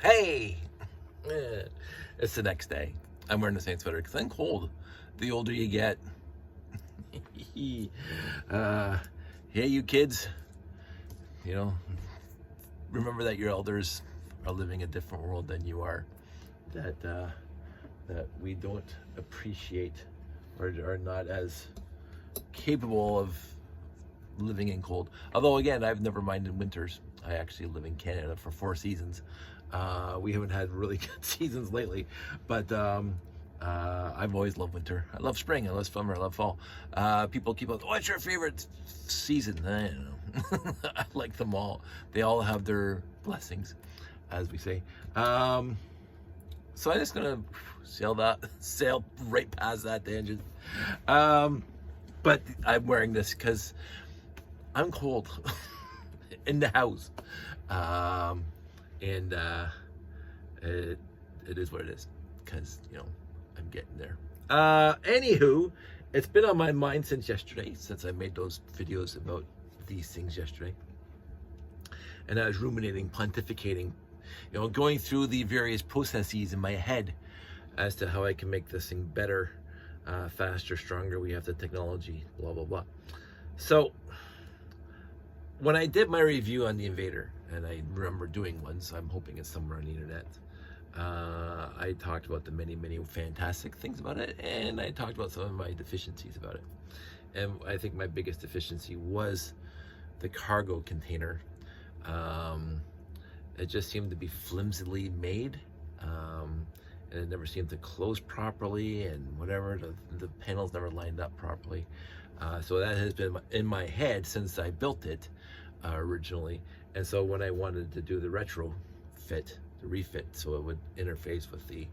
Hey! It's the next day. I'm wearing the same sweater because I'm cold. The older you get. Hey, you kids. You know, remember that your elders are living a different world than you are. That we don't appreciate or are not as capable of living in cold. Although, again, I've never minded winters. I actually live in Canada for 4 seasons. We haven't had really good seasons lately, but I've always loved winter. I love spring, I love summer, I love fall. People keep on, what's your favorite season? I don't know. I like them all. They all have their blessings, as we say. So I'm just gonna sail right past that tangent. But I'm wearing this because I'm cold in the house. And it is what it is, because I'm getting there. Anywho, it's been on my mind since yesterday, since I made those videos about these things yesterday, and I was ruminating, pontificating, going through the various processes in my head as to how I can make this thing better, faster, stronger. We have the technology, blah blah blah. So when I did my review on the Invader, and I remember doing one, so I'm hoping it's somewhere on the internet, I talked about the many, many fantastic things about it, and I talked about some of my deficiencies about it. And I think my biggest deficiency was the cargo container. It just seemed to be flimsily made, and it never seemed to close properly, and whatever, the panels never lined up properly. So that has been in my head since I built it originally. And so when I wanted to do the refit, so it would interface with the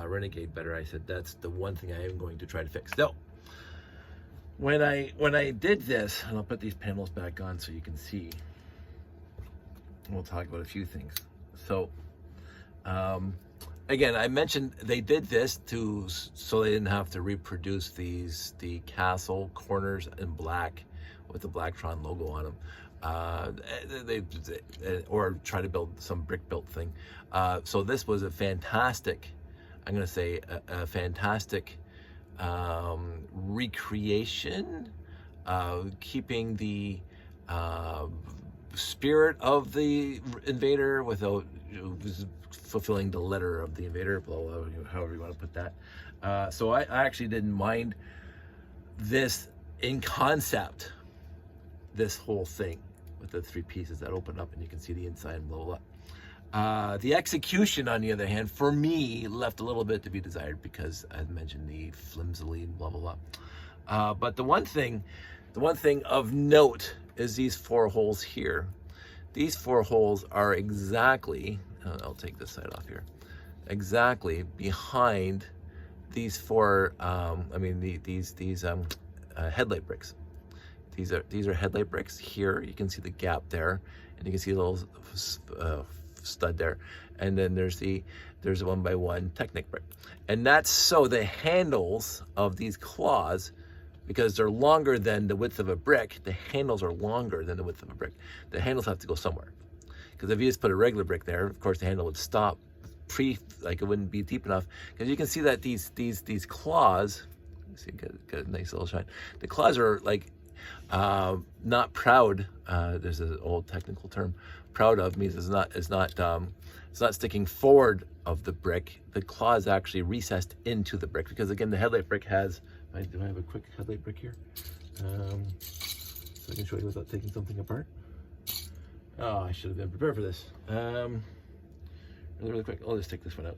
Renegade better, I said that's the one thing I am going to try to fix. So when I did this, and I'll put these panels back on so you can see, we'll talk about a few things. So again, I mentioned they did this so they didn't have to reproduce the castle corners in black with the Blacktron logo on them. Or try to build some brick built thing. So this was a fantastic, I'm going to say a fantastic recreation, keeping the spirit of the Invader without fulfilling the letter of the Invader, blah, blah, however you want to put that. So I actually didn't mind this in concept, this whole thing with the three pieces that open up and you can see the inside and blah, blah, blah. The execution, on the other hand, for me, left a little bit to be desired because I mentioned the flimsily blah, blah, blah. But the one thing of note is these 4 holes here. These 4 holes are exactly, I'll take this side off here, exactly behind these 4, these headlight bricks. These are headlight bricks. Here you can see the gap there, and you can see a little stud there, and then there's a 1x1 Technic brick, and that's so the handles of these claws, because they're longer than the width of a brick, the handles are longer than the width of a brick. The handles have to go somewhere, because if you just put a regular brick there, of course the handle would stop it wouldn't be deep enough, because you can see that these claws, see, got a nice little shine. The claws are like not proud. There's an old technical term. Proud of means it's not sticking forward of the brick. The claw is actually recessed into the brick, because again, the headlight brick has. Do I have a quick headlight brick here? So I can show you without taking something apart. Oh, I should have been prepared for this. Really quick. I'll just take this one out.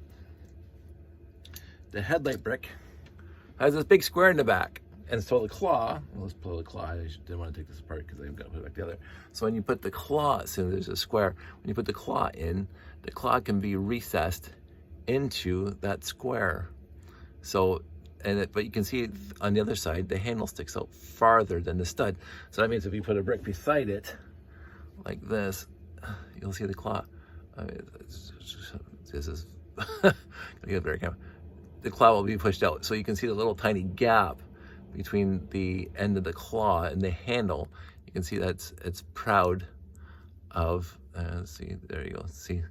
The headlight brick has this big square in the back. And so the claw, let's pull the claw. I didn't want to take this apart because I'm going to put it back together. So when you put the claw, so there's a square, when you put the claw in, the claw can be recessed into that square. So, but you can see on the other side, the handle sticks out farther than the stud. So that means if you put a brick beside it, like this, you'll see the claw. I mean, this is, gotta get a better camera. The claw will be pushed out. So you can see the little tiny gap between the end of the claw and the handle. You can see that it's proud of, see, there you go. See,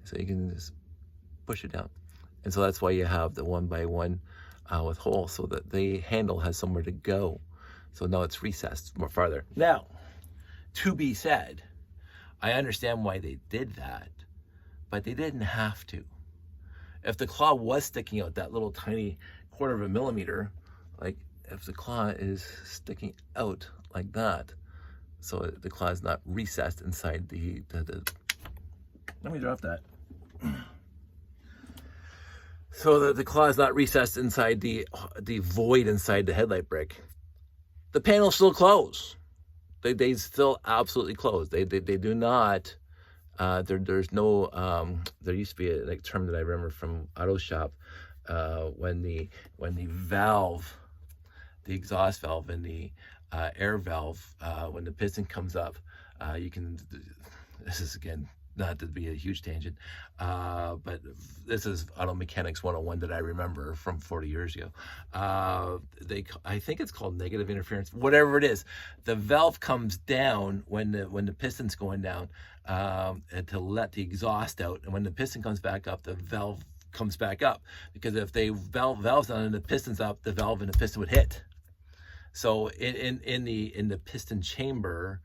So you can just push it down. And so that's why you have the 1x1 with holes, so that the handle has somewhere to go. So now it's recessed more farther. Now, to be said, I understand why they did that, but they didn't have to. If the claw was sticking out that little tiny 1/4 millimeter, like if the claw is sticking out like that, so the claw is not recessed inside the let me drop that. So that the claw is not recessed inside the void inside the headlight brick, the panels still close. They still absolutely close. They do not. There's no. There used to be a term that I remember from auto shop when the valve, the exhaust valve and the air valve, when the piston comes up, you can. This is again not to be a huge tangent, but this is auto mechanics 101 that I remember from 40 years ago. I think it's called negative interference, whatever it is. The valve comes down when the piston's going down to let the exhaust out, and when the piston comes back up, the valve comes back up, because if the valve's down and the piston's up, the valve and the piston would hit. So in the piston chamber,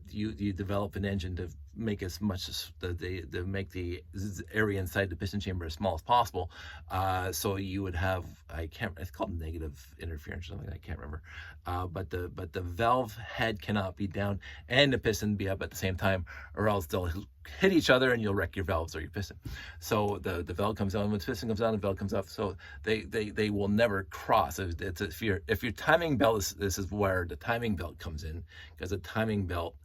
you develop an engine to make as much as to make the area inside the piston chamber as small as possible. So you would have, it's called negative interference or something, I can't remember. But the valve head cannot be down and the piston be up at the same time, or else they'll hit each other and you'll wreck your valves or your piston. So the valve comes down, when the piston comes down, the valve comes up. So they will never cross. If your timing belt this is where the timing belt comes in, because the timing belt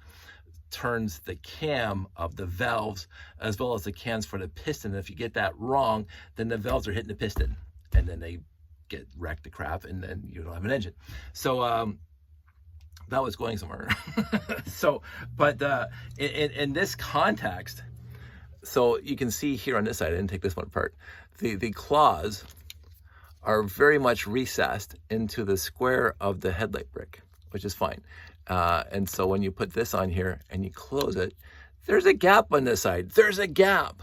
turns the cam of the valves as well as the cams for the piston. If you get that wrong, then the valves are hitting the piston and then they get wrecked to crap, and then you don't have an engine. So that was going somewhere. So, but in this context, so you can see here on this side, I didn't take this one apart, the claws are very much recessed into the square of the headlight brick, which is fine. And so when you put this on here and you close it, there's a gap on this side. There's a gap.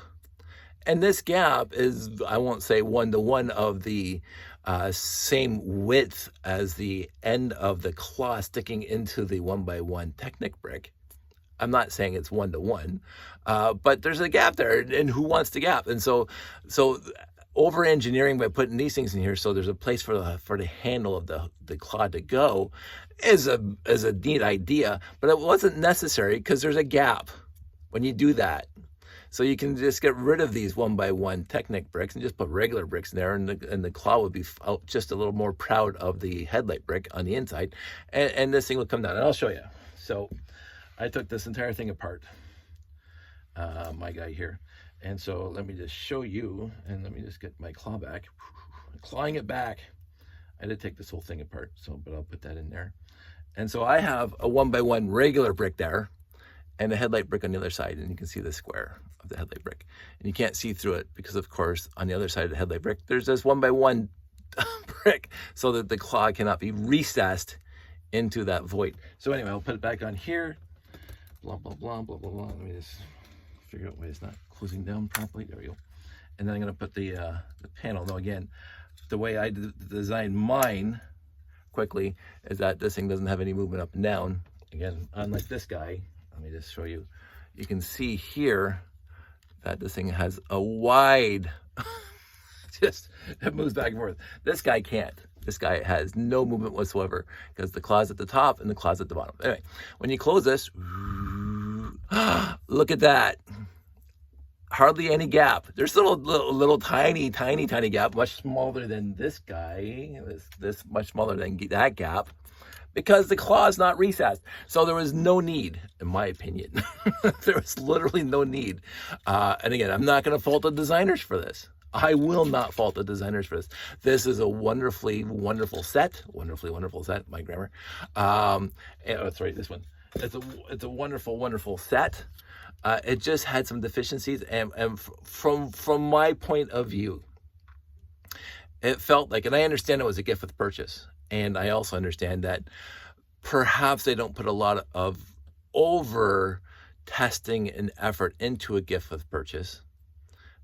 And this gap is, I won't say 1-to-1 of the same width as the end of the claw sticking into the 1x1 Technic brick. I'm not saying it's 1-to-1, but there's a gap there, and who wants the gap? And so over engineering by putting these things in here, so there's a place for the handle of the claw to go, is a neat idea, but it wasn't necessary because there's a gap when you do that. So you can just get rid of these 1x1 Technic bricks and just put regular bricks in there, and the claw would be out just a little more proud of the headlight brick on the inside, and this thing will come down. And I'll show you. So I took this entire thing apart, my guy here. And so let me just show you, and let me just get my claw back. Clawing it back. I did take this whole thing apart, but I'll put that in there. And so I have a 1x1 regular brick there, and a headlight brick on the other side, and you can see the square of the headlight brick. And you can't see through it because, of course, on the other side of the headlight brick, there's this 1x1 brick, so that the claw cannot be recessed into that void. So anyway, I'll put it back on here. Blah, blah, blah, blah, blah, blah. Let me just figure out why it's not closing down properly. There we go. And then I'm going to put the panel. Now again, the way I designed mine quickly is that this thing doesn't have any movement up and down. Again, unlike this guy, let me just show you. You can see here that this thing has a wide, it moves back and forth. This guy can't. This guy has no movement whatsoever because the claw's at the top and the claw's at the bottom. Anyway, when you close this, look at that. Hardly any gap. There's a little tiny gap, much smaller than this guy. This much smaller than that gap, because the claw is not recessed. So there was no need, in my opinion. There was literally no need. And again, I'm not going to fault the designers for this. I will not fault the designers for this. This is a wonderfully wonderful set. Wonderfully wonderful set. My grammar. Sorry, this one. It's a wonderful set. It just had some deficiencies, and from my point of view, it felt like, and I understand it was a gift with purchase, and I also understand that perhaps they don't put a lot of over testing and effort into a gift with purchase.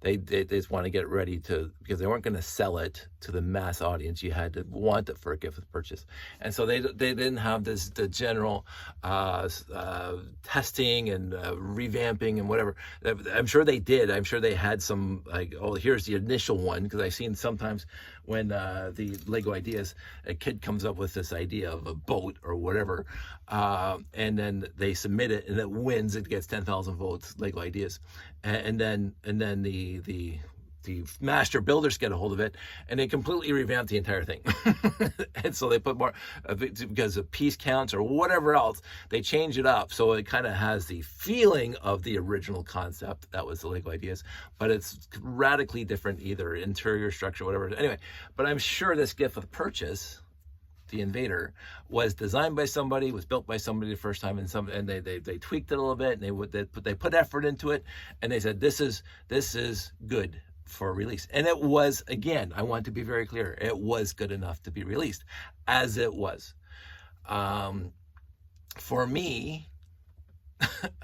They just want to get ready to, because they weren't going to sell it to the mass audience. You had to want it for a gift with purchase. And so they didn't have the general testing and revamping and whatever. I'm sure they did. I'm sure they had some, like, oh, here's the initial one, because I've seen sometimes when the Lego Ideas, a kid comes up with this idea of a boat or whatever, and then they submit it and it wins. It gets 10,000 votes, Lego Ideas, and then the master builders get a hold of it and they completely revamp the entire thing. And so they put more, because of piece counts or whatever else, they change it up so it kind of has the feeling of the original concept that was the Lego Ideas, but it's radically different, either interior structure, whatever. Anyway, but I'm sure this gift with purchase, the Invader, was designed by somebody, was built by somebody the first time, and they tweaked it a little bit, and they put effort into it, and they said this is good for release. And it was, again, I want to be very clear, it was good enough to be released as it was. For me,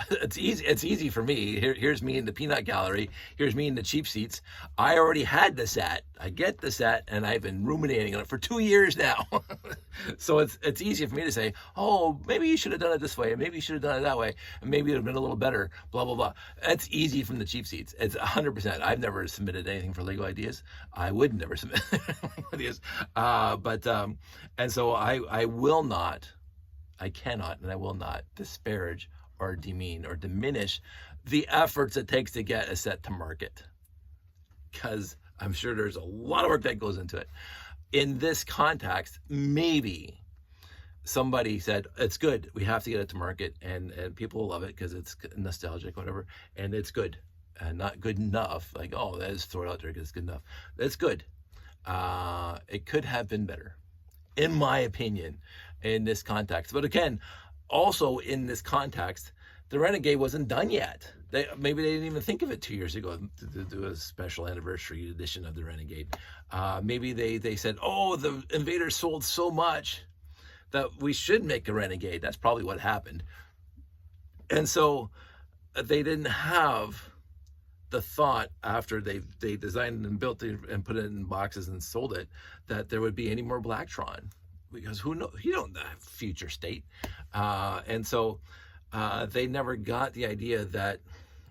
it's easy for me. Here's me in the peanut gallery. Here's me in the cheap seats. I already had the set. I get the set, and I've been ruminating on it for 2 years now. So it's easy for me to say, oh, maybe you should have done it this way, and maybe you should have done it that way, and maybe it would have been a little better, blah, blah, blah. It's easy from the cheap seats. It's 100%. I've never submitted anything for Lego Ideas. I would never submit Lego Ideas. And so I will not, I cannot, and I will not disparage or demean or diminish the efforts it takes to get a set to market, because I'm sure there's a lot of work that goes into it. In this context, maybe somebody said, it's good, we have to get it to market, and people will love it because it's nostalgic, whatever, and it's good, and not good enough, like, oh, let's throw it out there because it's good enough. It's good. It could have been better, in my opinion, in this context. But again, also in this context, the Renegade wasn't done yet. Maybe they didn't even think of it 2 years ago to do a special anniversary edition of the Renegade. Maybe they said, oh, the Invader sold so much that we should make a Renegade. That's probably what happened. And so they didn't have the thought, after they designed and built it and put it in boxes and sold it, that there would be any more Blacktron. Because who knows? You don't know future state. And so they never got the idea that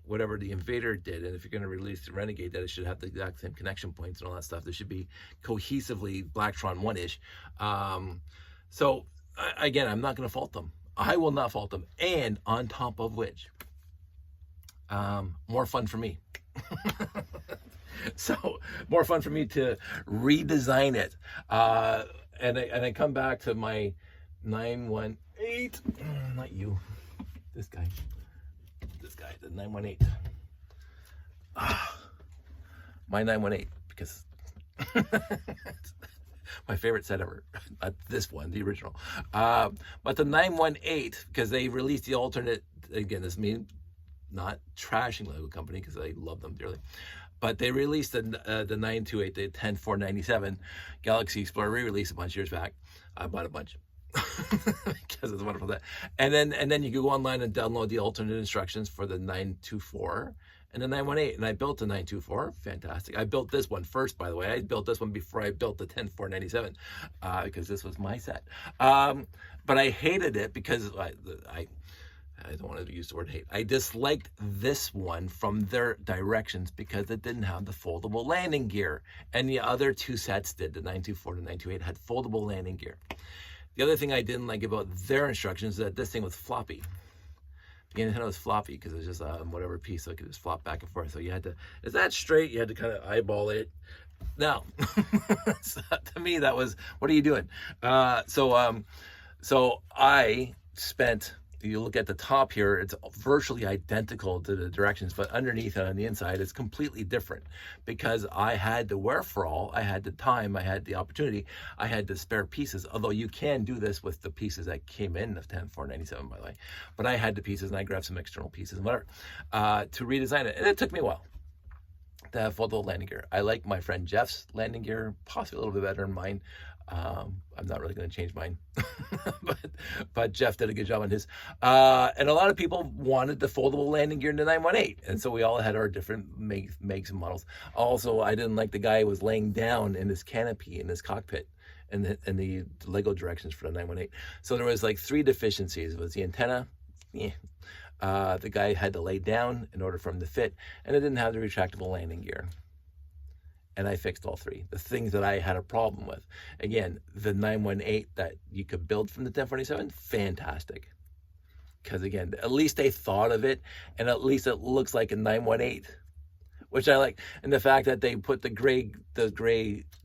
whatever the Invader did, and if you're going to release the Renegade, that it should have the exact same connection points and all that stuff. There should be cohesively Blacktron 1-ish. So again, I'm not going to fault them. I will not fault them. And on top of which, more fun for me. So more fun for me to redesign it. And I come back to my 918, not you, this guy, the 918. My 918, because my favorite set ever. Not this one, the original. But the 918, because they released the alternate, again, this means not trashing Lego Company, because I love them dearly. But they released the 928, the 10497 Galaxy Explorer re-release a bunch of years back. I bought a bunch because it's wonderful. That, and then you can go online and download the alternate instructions for the 924 and the 918. And I built the 924. Fantastic. I built this one first, by the way. I built this one before I built the 10497 because this was my set. But I hated it because I don't want to use the word hate. I disliked this one from their directions because it didn't have the foldable landing gear. And the other two sets did. The 924 and the 928 had foldable landing gear. The other thing I didn't like about their instructions is that this thing was floppy. The antenna was floppy because it was just whatever piece, so it could just flop back and forth. So you had to, is that straight? You had to kind of eyeball it. Now, to me, that was, what are you doing? So I spent, you look at the top here, it's virtually identical to the directions, but underneath and on the inside, it's completely different because I had the wherewithal, I had the time, I had the opportunity, I had the spare pieces, although you can do this with the pieces that came in of 10497, by the way, but I had the pieces and I grabbed some external pieces and whatever to redesign it, and it took me a while to have foldable landing gear. I like my friend Jeff's landing gear, possibly a little bit better than mine. I'm not really going to change mine, but Jeff did a good job on his. And a lot of people wanted the foldable landing gear in the 918, and so we all had our different makes and models. Also, I didn't like the guy who was laying down in his canopy in his cockpit, and the Lego directions for the 918. So there was like 3 deficiencies. It was the antenna, yeah. The guy had to lay down in order for him to fit, and it didn't have the retractable landing gear. And I fixed all 3. The things that I had a problem with. Again, the 918 that you could build from the 1047, fantastic. Because again, at least they thought of it, and at least it looks like a 918, which I like. And the fact that they put the gray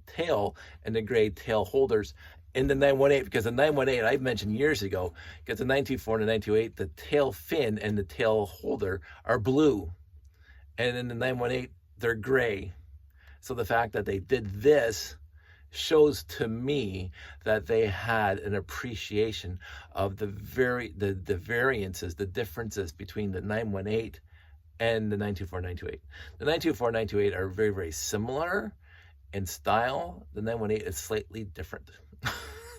tail and the gray tail holders in the 918, because the 918 I mentioned years ago, because the 924 and the 928, the tail fin and the tail holder are blue, and in the 918 they're gray. So the fact that they did this shows to me that they had an appreciation of the variances, the differences between the 918 and the 924, 928. The 924, 928 are very, very similar in style. The 918 is slightly different.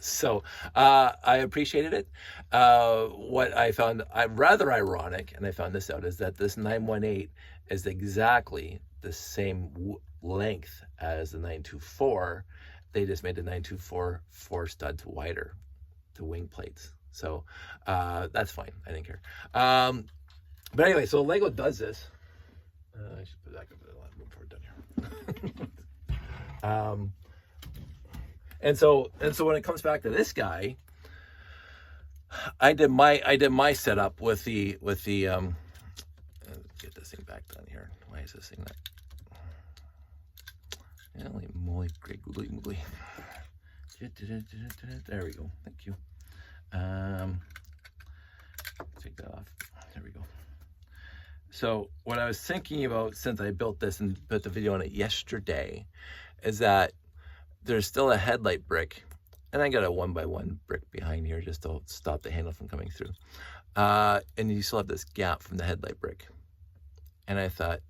So I appreciated it. What I found rather ironic, and I found this out, is that this 918 is exactly the same length as the 924. They just made the 924 4 studs wider, the wing plates. So that's fine. I didn't care. But anyway, so Lego does this. I should put that a lot more before we're done here. And so when it comes back to this guy, I did my setup with the get this thing back down here. Why is this thing not? Holy moly, great googly moogly. There we go. Thank you. Take that off. There we go. So what I was thinking about since I built this and put the video on it yesterday is that there's still a headlight brick, and I got a 1x1 brick behind here just to stop the handle from coming through. And you still have this gap from the headlight brick. And I thought,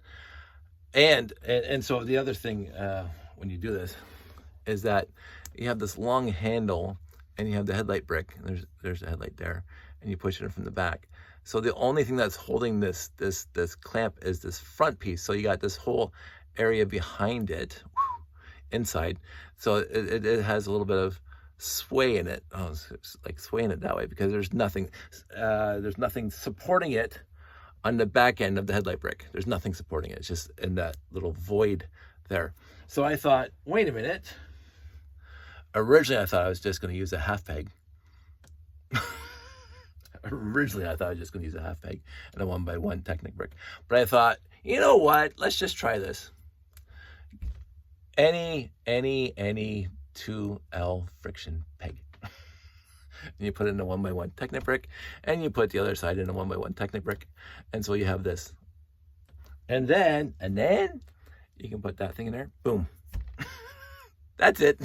and so the other thing when you do this is that you have this long handle and you have the headlight brick. And there's the headlight there, and you push it in from the back. So the only thing that's holding this clamp is this front piece. So you got this whole area behind it, inside. So it has a little bit of sway in it. Oh, it's like swaying it that way because there's nothing supporting it on the back end of the headlight brick. There's nothing supporting it. It's just in that little void there. So I thought, wait a minute. Originally, I thought I was just going to use a half peg. Originally, I thought I was just going to use a half peg and a 1x1 Technic brick. But I thought, you know what? Let's just try this. Any 2L friction peg. And you put it in a 1x1 Technic brick, and you put the other side in a 1x1 Technic brick, and so you have this. And then you can put that thing in there. Boom. That's it.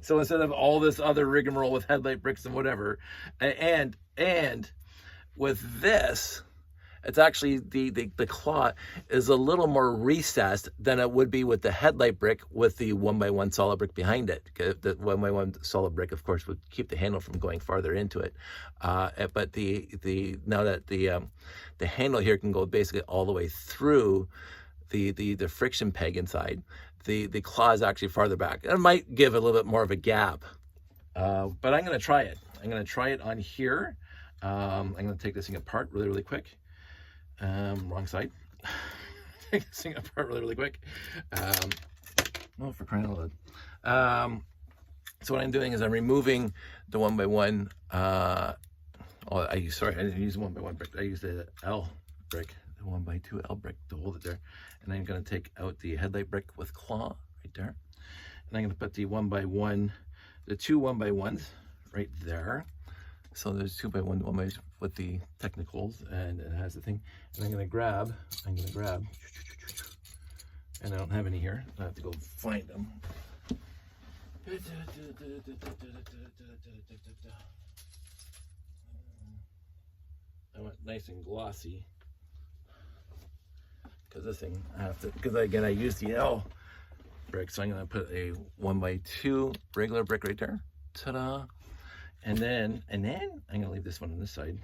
So instead of all this other rigmarole with headlight bricks and whatever, and with this, it's actually the claw is a little more recessed than it would be with the headlight brick with the 1x1 solid brick behind it. The 1x1 solid brick, of course, would keep the handle from going farther into it. But now that the handle here can go basically all the way through the friction peg inside, the claw is actually farther back. It might give a little bit more of a gap, but I'm going to try it. I'm going to try it on here. I'm going to take this thing apart really quick. Wrong side. Take this thing apart really quick. Oh, for crying out loud. So what I'm doing is I'm removing the 1x1. I didn't use the 1x1 brick. I used the L brick, the 1x2 L brick to hold it there. And I'm going to take out the headlight brick with claw right there. And I'm going to put the 1x1, the two 1x1s right there. So there's 2x1 with the technicals, and it has the thing. And I'm gonna grab, and I don't have any here. I have to go find them. I went nice and glossy because this thing I have to. Because again, I used the L brick. So I'm going to put a 1x2 regular brick right there. Ta-da! And then I'm going to leave this one on this side.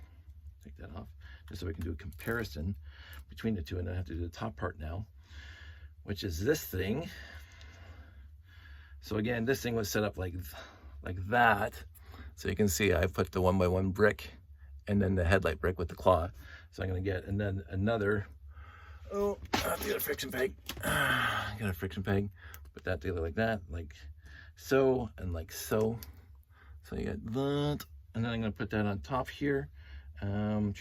Take that off, just so we can do a comparison between the two. And I have to do the top part now, which is this thing. So again, this thing was set up like that. So you can see I put the 1x1 brick and then the headlight brick with the claw. So I'm going to get, and then another, I have to get a friction peg. Get a friction peg, put that together like that, like so, and like so. So you get that, and then I'm going to put that on top here. Right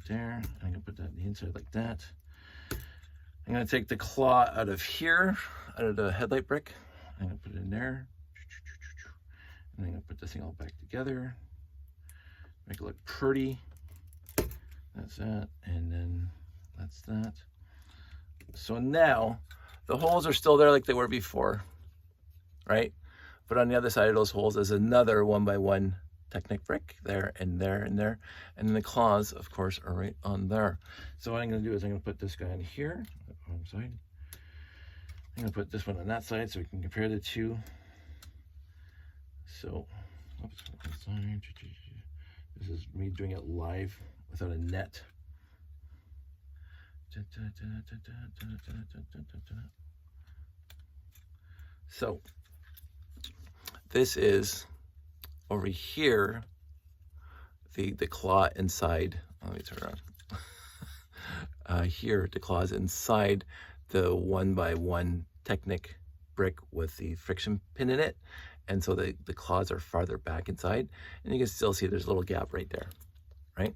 there. I'm going to put that on the inside like that. I'm going to take the claw out of here, out of the headlight brick. I'm going to put it in there. And I'm going to put this thing all back together. Make it look pretty. That's that. And then that's that. So now the holes are still there like they were before, right? But on the other side of those holes is another 1x1 Technic brick there and there and there. And then the claws, of course, are right on there. So what I'm going to do is I'm going to put this guy on here, wrong side. I'm going to put this one on that side so we can compare the two. So, oops, this is me doing it live without a net. So, this is over here, the claw inside. Let me turn around. Here, the claw's inside the 1x1 Technic brick with the friction pin in it. And so the claws are farther back inside. And you can still see there's a little gap right there, right?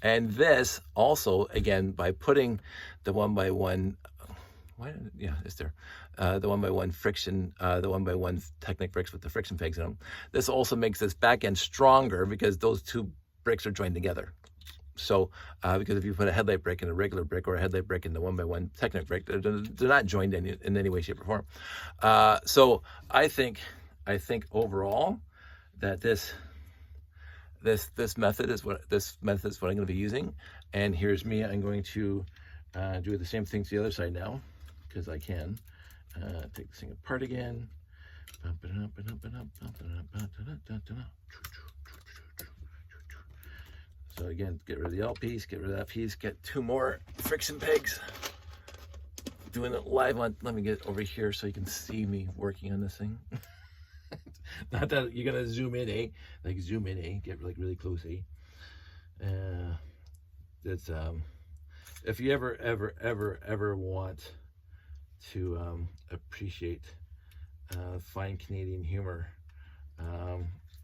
And this also, again, by putting the 1x1, it's there. The 1x1 friction, the 1x1 Technic bricks with the friction pegs in them. This also makes this back end stronger because those two bricks are joined together. So, because if you put a headlight brick in a regular brick or a headlight brick in the 1x1 Technic brick, they're not joined in any way, shape, or form. So I think overall that this method is what I'm going to be using. And here's me. I'm going to do the same thing to the other side now because I can. Take this thing apart again. So again, get rid of the L piece, get rid of that piece, get two more friction pegs. Doing it live on, let me get over here so you can see me working on this thing. Not that you're gonna zoom in, eh? Like zoom in, eh? Get like really close, eh? That's if you ever want to appreciate fine Canadian humor,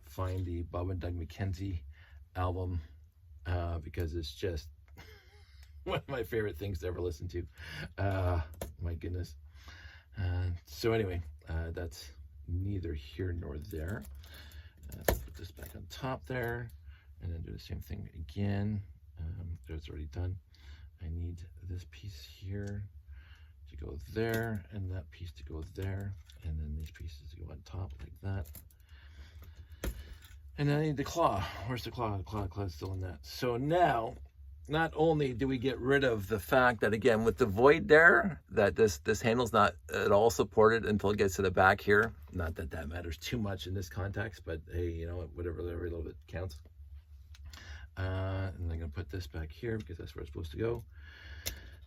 find the Bob and Doug McKenzie album because it's just one of my favorite things to ever listen to. My goodness. So anyway, that's neither here nor there. Let's put this back on top there and then do the same thing again. It's already done. I need this piece here to go there and that piece to go there and then these pieces to go on top like that. And then I need the claw. Where's the claw? The claw's still in that. So now, not only do we get rid of the fact that, again, with the void there, that this handle's not at all supported until it gets to the back here. Not that that matters too much in this context, but hey, you know, whatever, every little bit counts. And I'm going to put this back here because that's where it's supposed to go.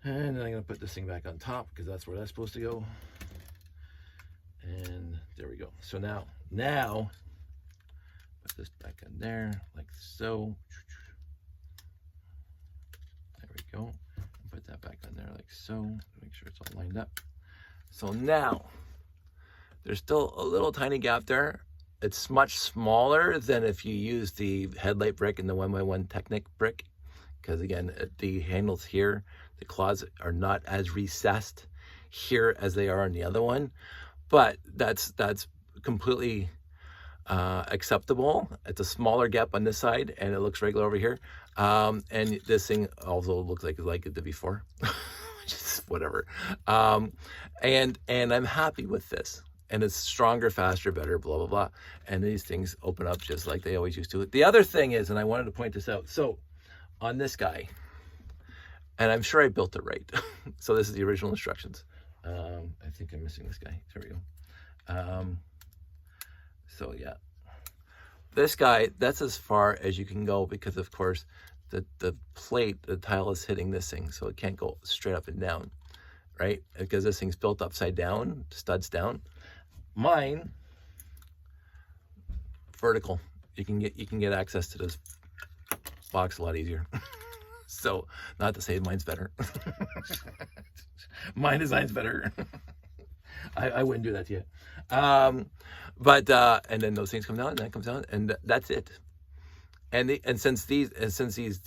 And then I'm going to put this thing back on top because that's where that's supposed to go. And there we go. So now, put this back on there like so. There we go. And put that back on there like so. Make sure it's all lined up. So now, there's still a little tiny gap there. It's much smaller than if you use the headlight brick and the 1x1 Technic brick. Because again, the handles here, the claws are not as recessed here as they are on the other one. But that's completely acceptable. It's a smaller gap on this side and it looks regular over here. And this thing also looks like it did before. Just whatever. And I'm happy with this. And it's stronger, faster, better, blah, blah, blah. And these things open up just like they always used to. The other thing is, and I wanted to point this out. So on this guy, and I'm sure I built it right. So this is the original instructions. I think I'm missing this guy. There we go. So yeah, this guy, that's as far as you can go, because of course the plate, the tile is hitting this thing, so it can't go straight up and down, right? Because this thing's built upside down, studs down. Mine, vertical. You can get access to this box a lot easier. So, not to say mine's better. My design's better. I wouldn't do that to you. And then those things come down, and that comes down, and that's it. And since these